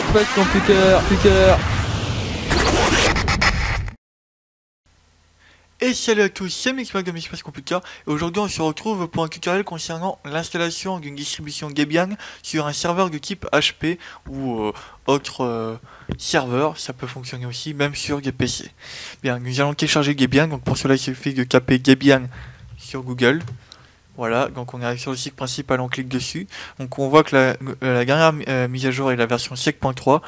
Space Computer. Et salut à tous, c'est Mixmac de Mixpace Computer et aujourd'hui on se retrouve pour un tutoriel concernant l'installation d'une distribution Debian sur un serveur de type HP ou autre serveur. Ça peut fonctionner aussi même sur des PC. Bien, nous allons télécharger Debian, donc pour cela il suffit de taper Debian sur Google. Voilà, donc on arrive sur le site principal, on clique dessus. Donc on voit que la dernière mise à jour est la version 7.3.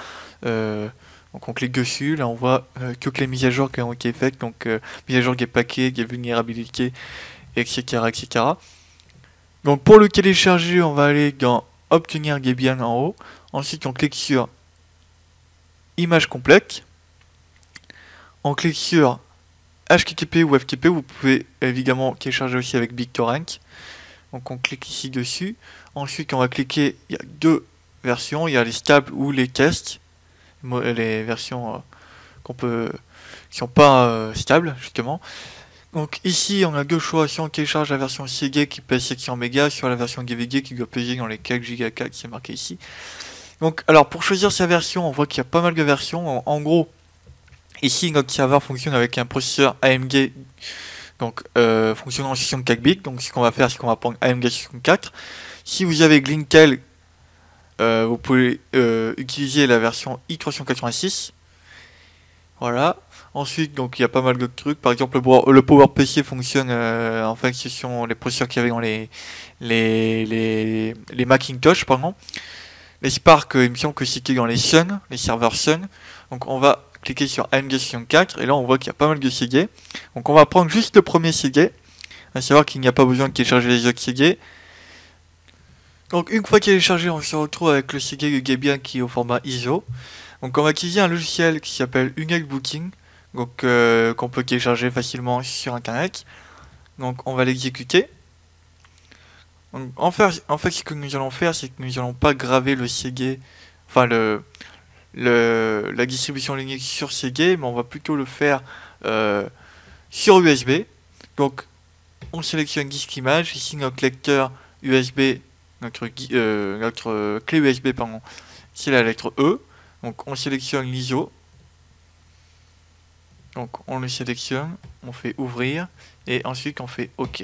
Donc on clique dessus, là on voit toutes les mises à jour qui ont été faites, donc mise à jour des paquets, des vulnérabilités, etc., etc. Donc pour le télécharger, on va aller dans Obtenir Debian en haut. Ensuite on clique sur Image complète. On clique sur HTTP ou FTP, vous pouvez évidemment télécharger aussi avec BitTorrent. Donc on clique ici dessus. Ensuite on va cliquer, il y a deux versions, il y a les stables ou les tests. Les versions qui sont pas stables justement. Donc ici on a deux choix, si on télécharge la version CG qui pèse 700 mégas, sur la version DVD qui doit peser dans les 4 Go 4, c'est marqué ici. Donc alors pour choisir sa version, on voit qu'il y a pas mal de versions. En gros, ici notre serveur fonctionne avec un processeur AMD, donc fonctionnant en 64 bits. Donc ce qu'on va faire, c'est qu'on va prendre AMD 64. Si vous avez de l'Intel, vous pouvez utiliser la version i386. Voilà. Ensuite, donc il y a pas mal de trucs. Par exemple, le PowerPC fonctionne. En fait, ce sont les processeurs qu'il y avait dans les Macintosh, pardon. Les Spark, il me semble que c'était dans les Sun, les serveurs Sun. Donc on va cliquer sur AMD 64 et là on voit qu'il y a pas mal de CD. Donc on va prendre juste le premier CD, à savoir qu'il n'y a pas besoin de télécharger les autres CD. Donc une fois qu'il est chargé, on se retrouve avec le CD de Debian qui est au format ISO. Donc on va utiliser un logiciel qui s'appelle Unix Booting, donc qu'on peut télécharger facilement sur internet. Donc on va l'exécuter. En fait, ce que nous allons faire, c'est que nous n'allons pas graver le CD, enfin la distribution Linux sur CD, mais on va plutôt le faire sur USB. Donc on sélectionne disque image, ici notre lecteur USB. Notre clé USB, pardon, c'est la lettre E. Donc on sélectionne l'ISO. Donc on le sélectionne, on fait ouvrir et ensuite on fait OK.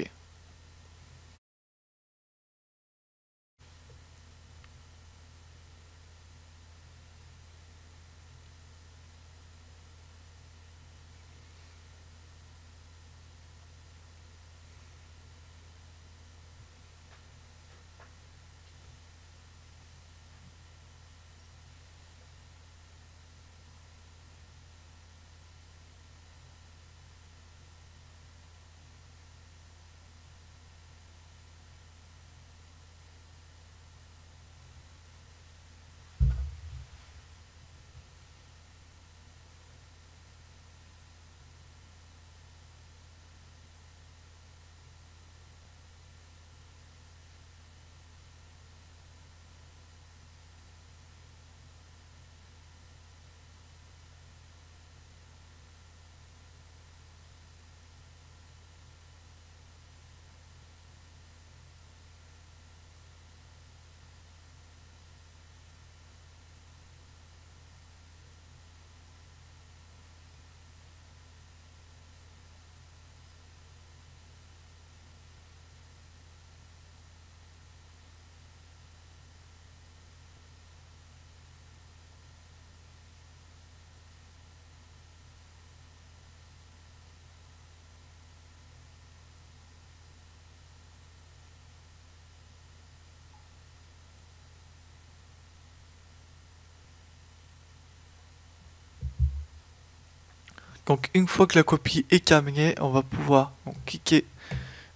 Donc une fois que la copie est terminée, on va pouvoir cliquer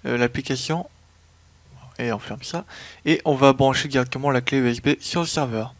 l'application et on ferme ça et on va brancher directement la clé USB sur le serveur.